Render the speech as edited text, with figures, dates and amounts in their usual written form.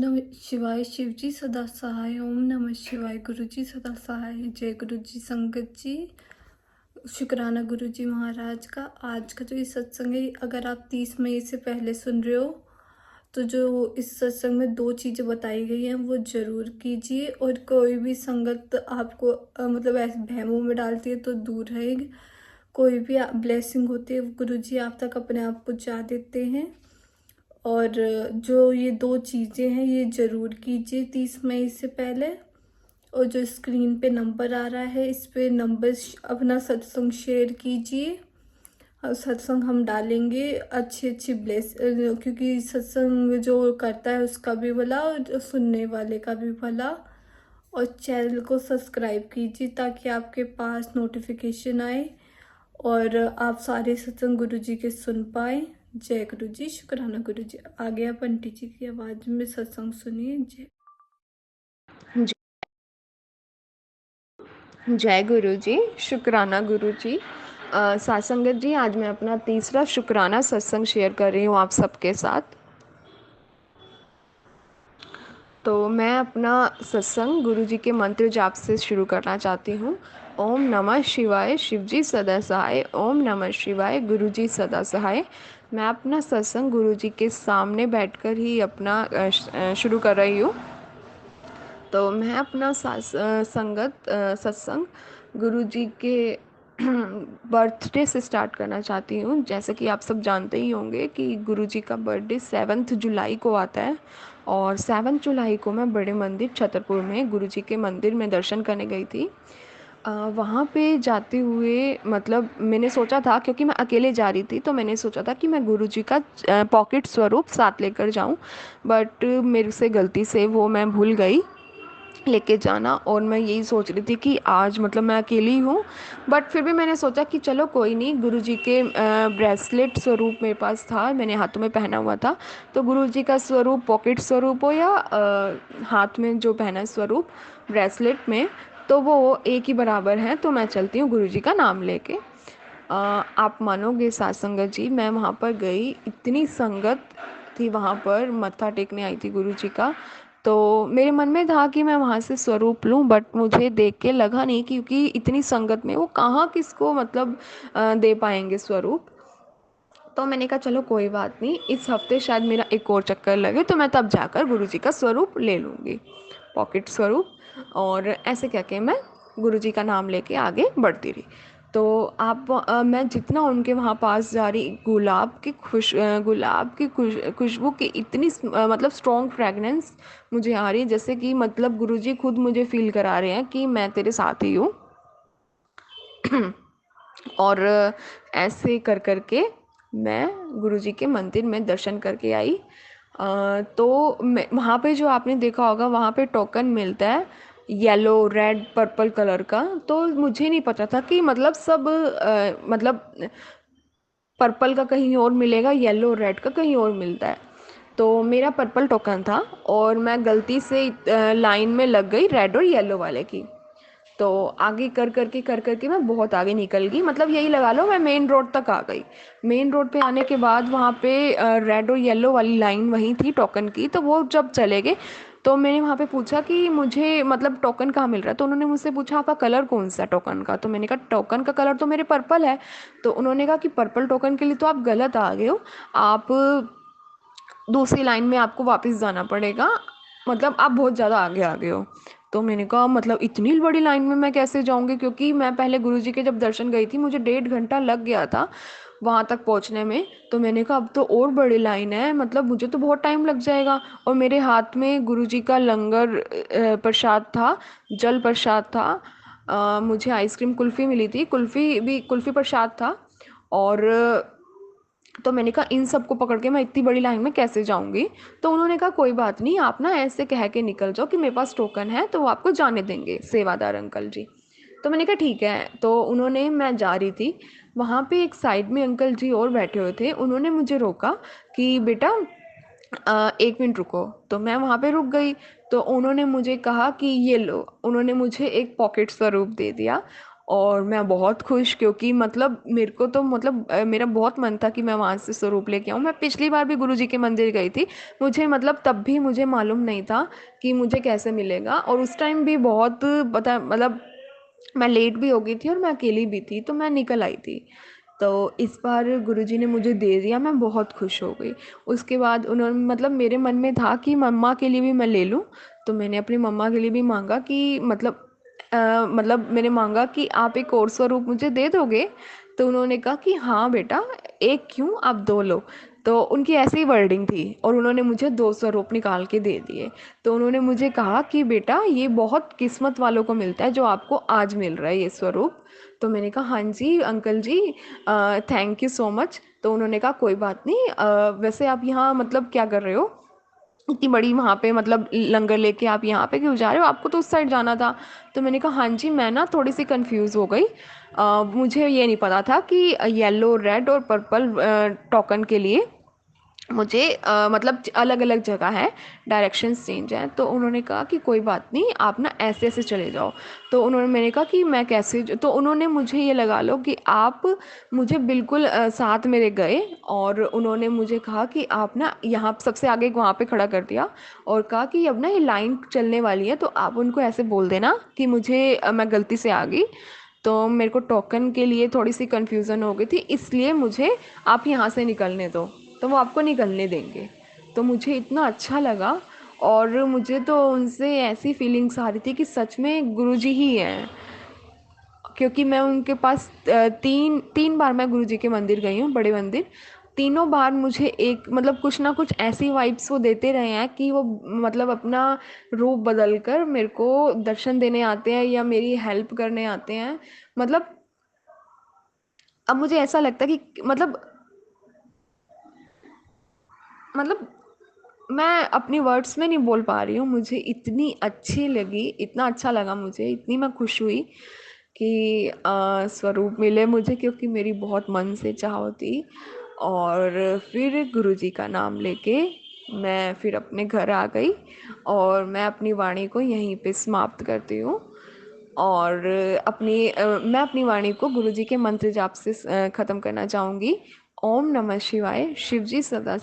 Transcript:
नमः शिवाय शिवजी सदा सहाय। ओम नमः शिवाय गुरुजी सदा सहाय। जय गुरुजी संगत जी। शुक्राना गुरुजी महाराज का। आज का जो ये सत्संग है, अगर आप 30 मई से पहले सुन रहे हो तो जो इस सत्संग में 2 चीज़ें बताई गई हैं वो ज़रूर कीजिए। और कोई भी संगत आपको मतलब ऐसे बहमों में डालती है तो दूर रहेगी। कोई भी ब्लेसिंग होती है वो गुरुजी आप तक अपने आप पहुँचा देते हैं। और जो ये 2 चीज़ें हैं ये ज़रूर कीजिए 30 मई से पहले। और जो स्क्रीन पे नंबर आ रहा है इस पे नंबर अपना सत्संग शेयर कीजिए। और सत्संग हम डालेंगे अच्छी अच्छी क्योंकि सत्संग जो करता है उसका भी भला और सुनने वाले का भी भला। और चैनल को सब्सक्राइब कीजिए ताकि आपके पास नोटिफिकेशन आए और आप सारे सत्संग गुरुजी के सुन पाए। जय गुरुजी। शुक्राना गुरुजी। आ गया पंडित जी की आवाज़ में सत्संग सुनिए। जय गुरु जी। शुक्राना गुरु जी। साथ संगत जी, आज मैं अपना तीसरा शुक्राना सत्संग शेयर कर रही हूँ आप सबके साथ। तो मैं अपना सत्संग गुरु जी के मंत्र जाप से शुरू करना चाहती हूँ। ओम नमः शिवाय शिवजी सदा सहाय। ओम नमः शिवाय गुरु जी सदा सहाय। मैं अपना सत्संग गुरु जी के सामने बैठकर ही अपना शुरू कर रही हूँ। तो मैं अपना सत्संग गुरु जी के बर्थडे से स्टार्ट करना चाहती हूँ। जैसे कि आप सब जानते ही होंगे कि गुरु जी का बर्थडे 7 जुलाई को आता है। और 7 जुलाई को मैं बड़े मंदिर छतरपुर में गुरु जी के मंदिर में दर्शन करने गई थी। वहाँ पे जाते हुए मतलब मैंने सोचा था, क्योंकि मैं अकेले जा रही थी तो मैंने सोचा था कि मैं गुरु जी का पॉकेट स्वरूप साथ लेकर जाऊँ। बट मेरे से गलती से वो मैं भूल गई लेके जाना। और मैं यही सोच रही थी कि आज मतलब मैं अकेली हूँ, बट फिर भी मैंने सोचा कि चलो कोई नहीं। गुरुजी के ब्रेसलेट स्वरूप मेरे पास था, मैंने हाथों में पहना हुआ था। तो गुरुजी का स्वरूप पॉकेट स्वरूप हो या हाथ में जो पहना है स्वरूप ब्रेसलेट में, तो वो एक ही बराबर है। तो मैं चलती हूँ गुरुजी का नाम लेके। आप मानोगे साथ संगत जी, मैं वहाँ पर गई, इतनी संगत थी वहाँ पर, मत्था टेकने आई थी गुरु जी का। तो मेरे मन में था कि मैं वहाँ से स्वरूप लूँ, बट मुझे देख के लगा नहीं, क्योंकि इतनी संगत में वो कहाँ किसको मतलब दे पाएंगे स्वरूप। तो मैंने कहा चलो कोई बात नहीं, इस हफ्ते शायद मेरा एक और चक्कर लगे तो मैं तब जाकर गुरु जी का स्वरूप ले लूँगी, पॉकेट स्वरूप। और ऐसे कह के मैं गुरु जी का नाम लेके आगे बढ़ती रही। तो मैं जितना उनके वहाँ पास जा रही, गुलाब की खुशबू की इतनी मतलब स्ट्रॉन्ग फ्रेगनेंस मुझे आ रही है, जैसे कि मतलब गुरु जी खुद मुझे फील करा रहे हैं कि मैं तेरे साथ ही हूँ। और ऐसे कर के मैं गुरुजी के मंदिर में दर्शन करके आई। तो मैं वहाँ पे, जो आपने देखा होगा, वहाँ पे टोकन मिलता है येलो रेड पर्पल कलर का। तो मुझे नहीं पता था कि मतलब सब मतलब पर्पल का कहीं और मिलेगा, येलो रेड का कहीं और मिलता है। तो मेरा पर्पल टोकन था और मैं गलती से लाइन में लग गई रेड और येलो वाले की। तो आगे कर करके मैं बहुत आगे निकल गई, मतलब यही लगा लो मैं मेन रोड तक आ गई। मेन रोड पे आने के बाद वहाँ पे रेड और येलो वाली लाइन वहीं थी टोकन की। तो वो जब चले गए तो मैंने वहाँ पे पूछा कि मुझे मतलब टोकन कहाँ मिल रहा है। तो उन्होंने मुझसे पूछा आपका कलर कौन सा है टोकन का। तो मैंने कहा टोकन का कलर तो मेरे पर्पल है। तो उन्होंने कहा कि पर्पल टोकन के लिए तो आप गलत आ गए हो, आप दूसरी लाइन में आपको वापस जाना पड़ेगा, मतलब आप बहुत ज़्यादा आगे आ गए हो। तो मैंने कहा मतलब इतनी बड़ी लाइन में मैं कैसे जाऊँगी, क्योंकि मैं पहले गुरुजी के जब दर्शन गई थी मुझे 1.5 घंटा लग गया था वहाँ तक पहुँचने में। तो मैंने कहा अब तो और बड़ी लाइन है, मतलब मुझे तो बहुत टाइम लग जाएगा। और मेरे हाथ में गुरुजी का लंगर प्रसाद था, जल प्रसाद था। मुझे आइसक्रीम कुल्फ़ी मिली थी, कुल्फ़ी प्रसाद था। और तो मैंने कहा इन सबको पकड़ के मैं इतनी बड़ी लाइन में कैसे जाऊंगी। तो उन्होंने कहा कोई बात नहीं, आप ना ऐसे कह के निकल जाओ कि मेरे पास टोकन है, तो वो आपको जाने देंगे सेवादार अंकल जी। तो मैंने कहा ठीक है। तो उन्होंने, मैं जा रही थी, वहाँ पे एक साइड में अंकल जी और बैठे हुए थे, उन्होंने मुझे रोका कि बेटा 1 मिनट रुको। तो मैं वहाँ पे रुक गई। तो उन्होंने मुझे कहा कि ये लो, उन्होंने मुझे एक पॉकेट स्वरूप दे दिया। और मैं बहुत खुश, क्योंकि मतलब मेरे को तो मतलब मेरा बहुत मन था कि मैं वहाँ से स्वरूप लेके आऊँ। मैं पिछली बार भी गुरुजी के मंदिर गई थी, मुझे मतलब तब भी मुझे मालूम नहीं था कि मुझे कैसे मिलेगा, और उस टाइम भी बहुत पता मतलब मैं लेट भी हो गई थी और मैं अकेली भी थी, तो मैं निकल आई थी। तो इस बार गुरुजी ने मुझे दे दिया, मैं बहुत खुश हो गई। उसके बाद उन्होंने मतलब मेरे मन में था कि मम्मा के लिए भी मैं ले लूँ, तो मैंने अपनी मम्मा के लिए भी मांगा कि मतलब मैंने मांगा कि आप एक और स्वरूप मुझे दे दोगे? तो उन्होंने कहा कि हाँ बेटा, एक क्यों, आप दो लो। तो उनकी ऐसी ही वर्डिंग थी, और उन्होंने मुझे दो स्वरूप निकाल के दे दिए। तो उन्होंने मुझे कहा कि बेटा ये बहुत किस्मत वालों को मिलता है, जो आपको आज मिल रहा है ये स्वरूप। तो मैंने कहा हाँ जी uncle ji, thank you so much. तो उन्होंने कहा कोई बात नहीं, वैसे आप यहाँ मतलब क्या कर रहे हो, इतनी बड़ी वहाँ पे मतलब लंगर लेके आप यहाँ पे क्यों जा रहे हो, आपको तो उस साइड जाना था। तो मैंने कहा हाँ जी, मैं ना थोड़ी सी कंफ्यूज हो गई, मुझे ये नहीं पता था कि येलो रेड और पर्पल टोकन के लिए मुझे मतलब अलग अलग जगह है, डायरेक्शंस चेंज हैं। तो उन्होंने कहा कि कोई बात नहीं, आप ना ऐसे ऐसे चले जाओ। तो उन्होंने, मैंने कहा कि मैं कैसे, तो उन्होंने मुझे ये लगा लो कि आप मुझे बिल्कुल साथ मेरे गए, और उन्होंने मुझे कहा कि आप ना यहाँ सबसे आगे वहाँ पे खड़ा कर दिया, और कहा कि अब ना ये लाइन चलने वाली है, तो आप उनको ऐसे बोल देना कि मुझे मैं गलती से आ गई। तो मेरे को टोकन के लिए थोड़ी सी कन्फ्यूज़न हो गई थी, इसलिए मुझे आप यहाँ से निकलने दो, तो वो आपको निकलने देंगे। तो मुझे इतना अच्छा लगा, और मुझे तो उनसे ऐसी फीलिंग्स आ रही थी कि सच में गुरुजी ही हैं। क्योंकि मैं उनके पास तीन तीन बार मैं गुरुजी के मंदिर गई हूँ, बड़े मंदिर। तीनों बार मुझे एक मतलब कुछ ना कुछ ऐसी वाइब्स वो देते रहे हैं कि वो मतलब अपना रूप बदल कर मेरे को दर्शन देने आते हैं या मेरी हेल्प करने आते हैं। मतलब अब मुझे ऐसा लगता है कि मतलब मैं अपनी वर्ड्स में नहीं बोल पा रही हूँ, मुझे इतनी अच्छी लगी, इतना अच्छा लगा मुझे, इतनी मैं खुश हुई कि स्वरूप मिले मुझे, क्योंकि मेरी बहुत मन से चाह थी। और फिर गुरुजी का नाम लेके मैं फिर अपने घर आ गई, और मैं अपनी वाणी को यहीं पे समाप्त करती हूँ। और मैं अपनी वाणी को गुरुजी के मंत्र जाप से ख़त्म करना चाहूँगी। ओम नमः शिवाय। शिव जी सदा